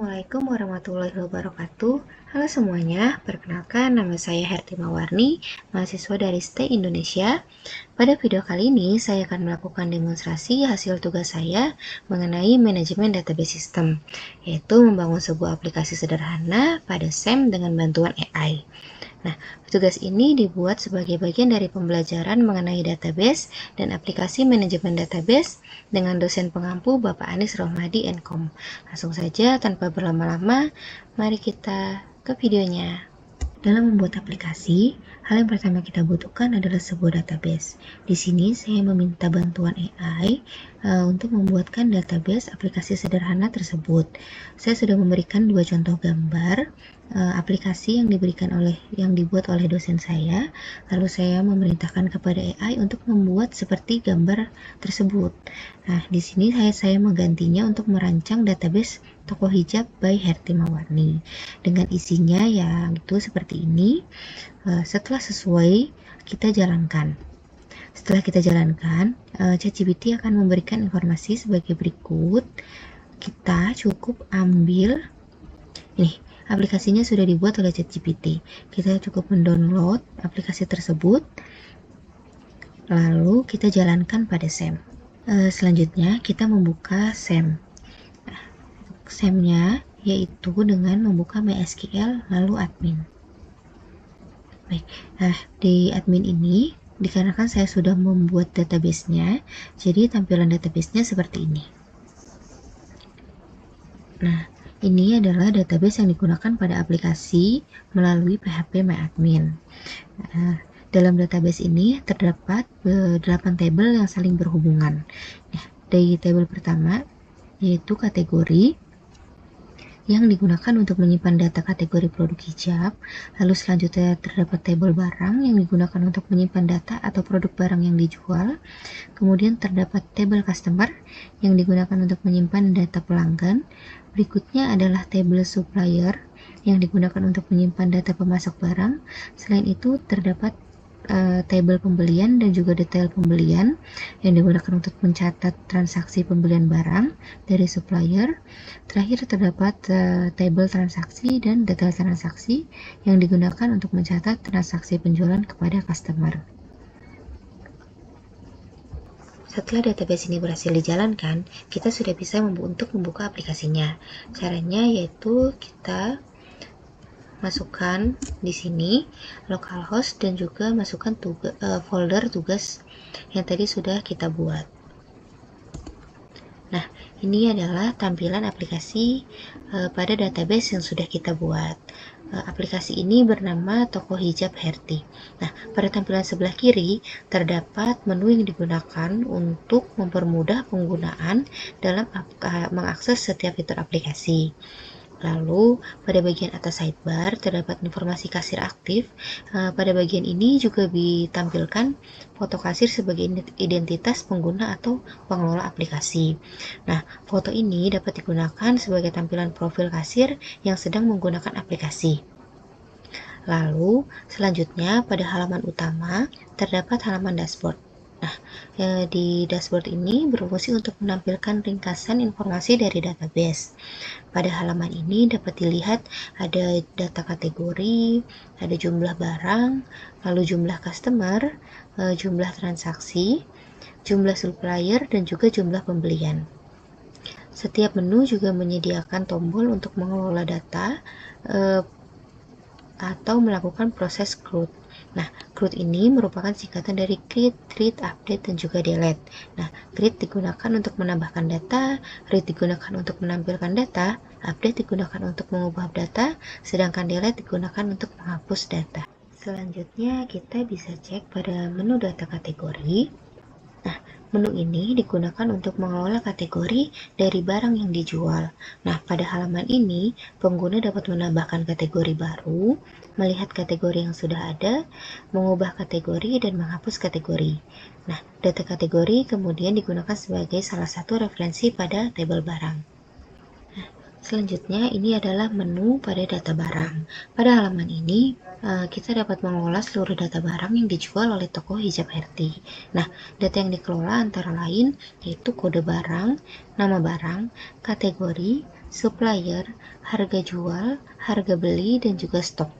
Assalamualaikum warahmatullahi wabarakatuh. Halo semuanya, perkenalkan nama saya Herti Mawarni, mahasiswa dari STE Indonesia. Pada video kali ini, saya akan melakukan demonstrasi hasil tugas saya mengenai manajemen database system, yaitu membangun sebuah aplikasi sederhana pada SEM dengan bantuan AI. Nah, tugas ini dibuat sebagai bagian dari pembelajaran mengenai database dan aplikasi manajemen database dengan dosen pengampu Bapak Anis Rohmadi Enkom. Langsung saja tanpa berlama-lama, mari kita ke videonya. Dalam membuat aplikasi, hal yang pertama kita butuhkan adalah sebuah database. Di sini saya meminta bantuan AI untuk membuatkan database aplikasi sederhana tersebut. Saya sudah memberikan dua contoh gambar aplikasi yang dibuat oleh dosen saya. Lalu saya memerintahkan kepada AI untuk membuat seperti gambar tersebut. Nah, di sini saya menggantinya untuk merancang database toko hijab by Herti Mawarni. Dengan isinya yang itu seperti ini. Setelah sesuai, kita jalankan. Setelah kita jalankan, ChatGPT akan memberikan informasi sebagai berikut. Kita cukup ambil, nih, aplikasinya sudah dibuat oleh ChatGPT. Kita cukup mendownload aplikasi tersebut, lalu kita jalankan pada SEM. Selanjutnya, kita membuka SEM. SEM-nya yaitu dengan membuka MySQL lalu admin. Baik, di admin ini dikarenakan saya sudah membuat database-nya, jadi tampilan database-nya seperti ini. Nah, ini adalah database yang digunakan pada aplikasi melalui PHP MyAdmin. Dalam database ini terdapat 8 tabel yang saling berhubungan. Dari tabel pertama yaitu kategori yang digunakan untuk menyimpan data kategori produk hijab. Lalu selanjutnya terdapat tabel barang yang digunakan untuk menyimpan data atau produk barang yang dijual. Kemudian terdapat tabel customer yang digunakan untuk menyimpan data pelanggan. Berikutnya adalah tabel supplier yang digunakan untuk menyimpan data pemasok barang. Selain itu terdapat tabel pembelian dan juga detail pembelian yang digunakan untuk mencatat transaksi pembelian barang dari supplier. Terakhir terdapat tabel transaksi dan detail transaksi yang digunakan untuk mencatat transaksi penjualan kepada customer. Setelah database ini berhasil dijalankan, kita sudah bisa untuk membuka aplikasinya. Caranya yaitu kita masukkan di sini localhost dan juga masukkan folder tugas yang tadi sudah kita buat. Nah, ini adalah tampilan aplikasi pada database yang sudah kita buat. Aplikasi ini bernama Toko Hijab Herti. Nah, pada tampilan sebelah kiri terdapat menu yang digunakan untuk mempermudah penggunaan dalam mengakses setiap fitur aplikasi. Lalu, pada bagian atas sidebar terdapat informasi kasir aktif. Pada bagian ini juga ditampilkan foto kasir sebagai identitas pengguna atau pengelola aplikasi. Nah, foto ini dapat digunakan sebagai tampilan profil kasir yang sedang menggunakan aplikasi. Lalu, selanjutnya pada halaman utama terdapat halaman dashboard. Nah, di dashboard ini berfungsi untuk menampilkan ringkasan informasi dari database. Pada halaman ini dapat dilihat ada data kategori, ada jumlah barang, lalu jumlah customer, jumlah transaksi, jumlah supplier, dan juga jumlah pembelian. Setiap menu juga menyediakan tombol untuk mengelola data atau melakukan proses CRUD. Nah, CRUD ini merupakan singkatan dari create, read, update, dan juga delete. Nah, create digunakan untuk menambahkan data, read digunakan untuk menampilkan data, update digunakan untuk mengubah data, sedangkan delete digunakan untuk menghapus data. Selanjutnya, kita bisa cek pada menu data kategori. Nah, menu ini digunakan untuk mengelola kategori dari barang yang dijual. Nah, pada halaman ini, pengguna dapat menambahkan kategori baru, melihat kategori yang sudah ada, mengubah kategori, dan menghapus kategori. Nah, data kategori kemudian digunakan sebagai salah satu referensi pada tabel barang. Selanjutnya, ini adalah menu pada data barang. Pada halaman ini, kita dapat mengelola seluruh data barang yang dijual oleh toko hijab Herti. Nah, data yang dikelola antara lain yaitu kode barang, nama barang, kategori, supplier, harga jual, harga beli, dan juga stok.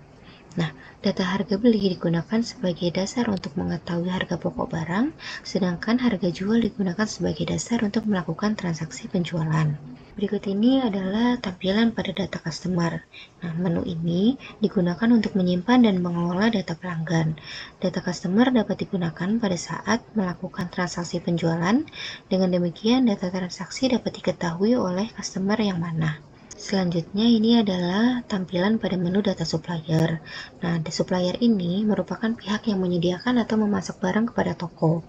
Nah, data harga beli digunakan sebagai dasar untuk mengetahui harga pokok barang, sedangkan harga jual digunakan sebagai dasar untuk melakukan transaksi penjualan. Berikut ini adalah tampilan pada data customer. Nah, menu ini digunakan untuk menyimpan dan mengelola data pelanggan. Data customer dapat digunakan pada saat melakukan transaksi penjualan. Dengan demikian, data transaksi dapat diketahui oleh customer yang mana. Selanjutnya ini adalah tampilan pada menu data supplier. Nah, di supplier ini merupakan pihak yang menyediakan atau memasok barang kepada toko.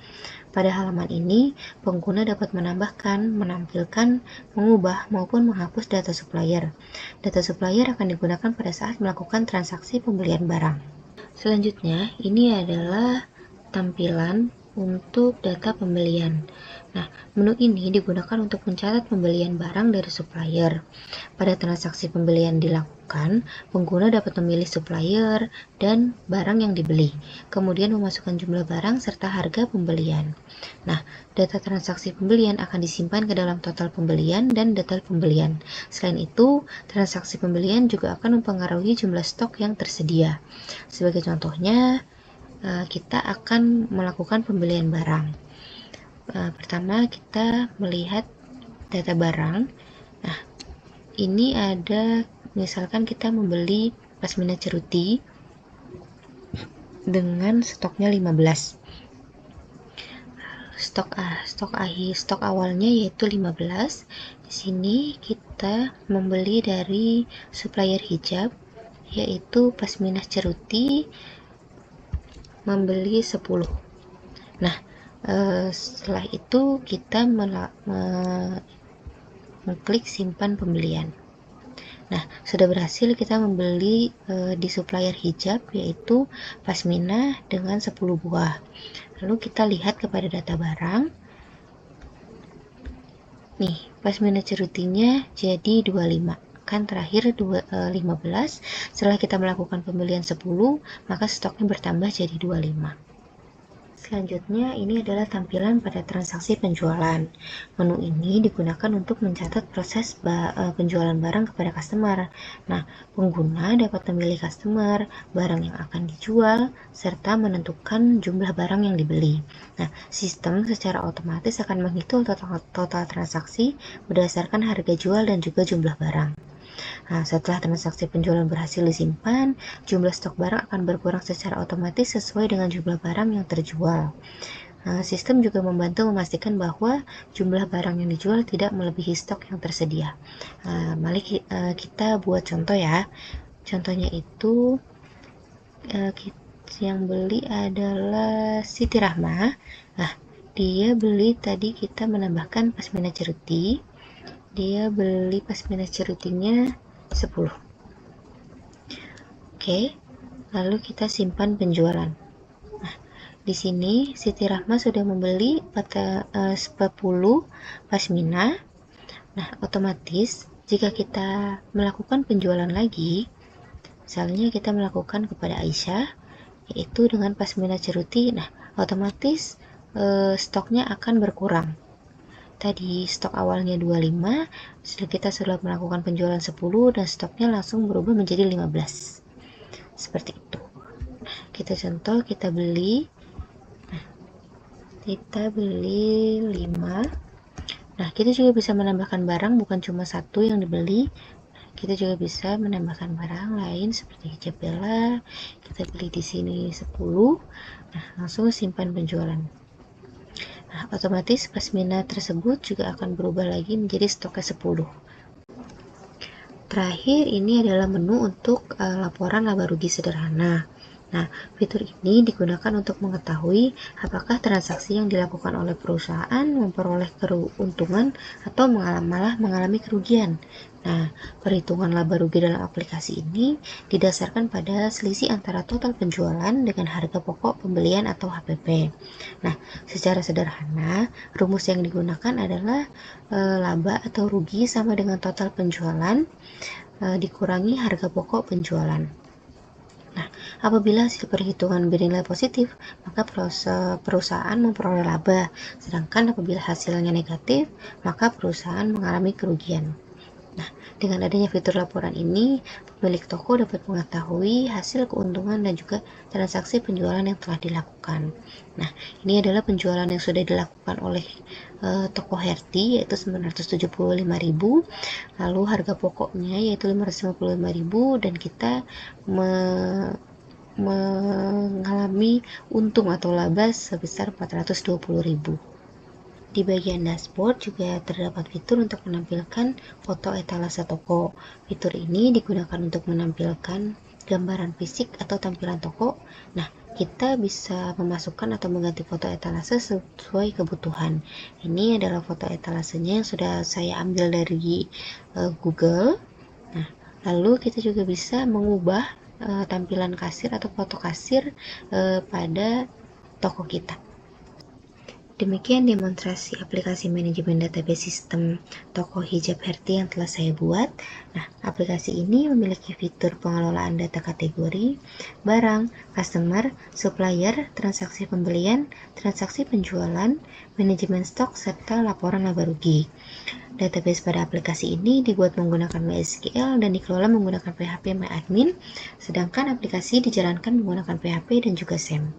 Pada halaman ini, pengguna dapat menambahkan, menampilkan, mengubah, maupun menghapus data supplier. Data supplier akan digunakan pada saat melakukan transaksi pembelian barang. Selanjutnya, ini adalah tampilan untuk data pembelian. Nah, menu ini digunakan untuk mencatat pembelian barang dari supplier. Pada transaksi pembelian dilakukan, pengguna dapat memilih supplier dan barang yang dibeli, kemudian memasukkan jumlah barang serta harga pembelian. Nah, data transaksi pembelian akan disimpan ke dalam total pembelian dan detail pembelian. Selain itu, transaksi pembelian juga akan mempengaruhi jumlah stok yang tersedia. Sebagai contohnya, kita akan melakukan pembelian barang. Pertama, kita melihat data barang. Nah, ini ada, misalkan kita membeli pasmina ceruti dengan stoknya 15. Stok awalnya yaitu 15. Di sini kita membeli dari supplier hijab yaitu pasmina ceruti, membeli 10. Nah, setelah itu kita mengklik simpan pembelian. Nah, sudah berhasil kita membeli di supplier hijab yaitu pasmina dengan 10 buah. Lalu kita lihat kepada data barang. Nih, pasmina cerutinya jadi 25. Kan terakhir 15. Setelah kita melakukan pembelian 10, maka stoknya bertambah jadi 25. Selanjutnya, ini adalah tampilan pada transaksi penjualan. Menu ini digunakan untuk mencatat proses penjualan barang kepada customer. Nah, pengguna dapat memilih customer, barang yang akan dijual, serta menentukan jumlah barang yang dibeli. Nah, sistem secara otomatis akan menghitung total transaksi berdasarkan harga jual dan juga jumlah barang. Nah, setelah transaksi penjualan berhasil disimpan, jumlah stok barang akan berkurang secara otomatis sesuai dengan jumlah barang yang terjual. Sistem juga membantu memastikan bahwa jumlah barang yang dijual tidak melebihi stok yang tersedia. Mari kita buat contoh ya. Contohnya itu yang beli adalah Siti Rahma. Nah, dia beli tadi kita menambahkan pasmina ceruti. Dia beli pasmina cerutinya 10. Oke, lalu kita simpan penjualan. Nah, di sini Siti Rahma sudah membeli 40 pasmina. Nah, otomatis jika kita melakukan penjualan lagi, misalnya kita melakukan kepada Aisyah, yaitu dengan pasmina ceruti, nah otomatis stoknya akan berkurang. Tadi stok awalnya 25, kita sudah melakukan penjualan 10 dan stoknya langsung berubah menjadi 15. Seperti itu. Nah, kita contoh, kita beli 5. Nah, kita juga bisa menambahkan barang, bukan cuma satu yang dibeli. Kita juga bisa menambahkan barang lain seperti hijab bella. Kita beli di sini 10. Nah, langsung simpan penjualan. Nah, otomatis pasmina tersebut juga akan berubah lagi menjadi stoknya 10. Terakhir, ini adalah menu untuk laporan laba rugi sederhana. Nah, fitur ini digunakan untuk mengetahui apakah transaksi yang dilakukan oleh perusahaan memperoleh keuntungan atau malah mengalami kerugian. Nah, perhitungan laba rugi dalam aplikasi ini didasarkan pada selisih antara total penjualan dengan harga pokok pembelian atau HPP. Nah, secara sederhana, rumus yang digunakan adalah laba atau rugi sama dengan total penjualan dikurangi harga pokok penjualan. Nah, apabila hasil perhitungan bernilai positif, maka perusahaan memperoleh laba, sedangkan apabila hasilnya negatif, maka perusahaan mengalami kerugian. Nah, dengan adanya fitur laporan ini, pemilik toko dapat mengetahui hasil keuntungan dan juga transaksi penjualan yang telah dilakukan. Nah, ini adalah penjualan yang sudah dilakukan oleh toko Herti, yaitu 975.000, lalu harga pokoknya yaitu 555.000, dan kita mengalami untung atau laba sebesar 420.000. Di bagian dashboard juga terdapat fitur untuk menampilkan foto etalase toko. Fitur ini digunakan untuk menampilkan gambaran fisik atau tampilan toko. Nah, kita bisa memasukkan atau mengganti foto etalase sesuai kebutuhan. Ini adalah foto etalasenya yang sudah saya ambil dari Google. Nah, lalu kita juga bisa mengubah tampilan kasir atau foto kasir pada toko kita. Demikian demonstrasi aplikasi manajemen database sistem toko hijab Herti yang telah saya buat. Nah, aplikasi ini memiliki fitur pengelolaan data kategori, barang, customer, supplier, transaksi pembelian, transaksi penjualan, manajemen stok, serta laporan laba rugi. Database pada aplikasi ini dibuat menggunakan MySQL dan dikelola menggunakan PHP MyAdmin, sedangkan aplikasi dijalankan menggunakan PHP dan juga SAM.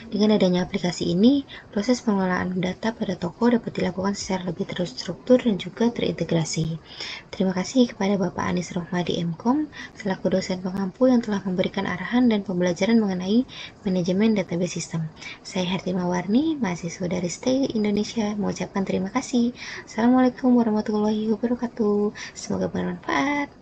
Dengan adanya aplikasi ini, proses pengelolaan data pada toko dapat dilakukan secara lebih terstruktur dan juga terintegrasi. Terima kasih kepada Bapak Anis Rohmadi MKom, selaku dosen pengampu yang telah memberikan arahan dan pembelajaran mengenai manajemen database sistem. Saya Hertima Warni, mahasiswa dari STE Indonesia, mengucapkan terima kasih. Assalamualaikum warahmatullahi wabarakatuh. Semoga bermanfaat.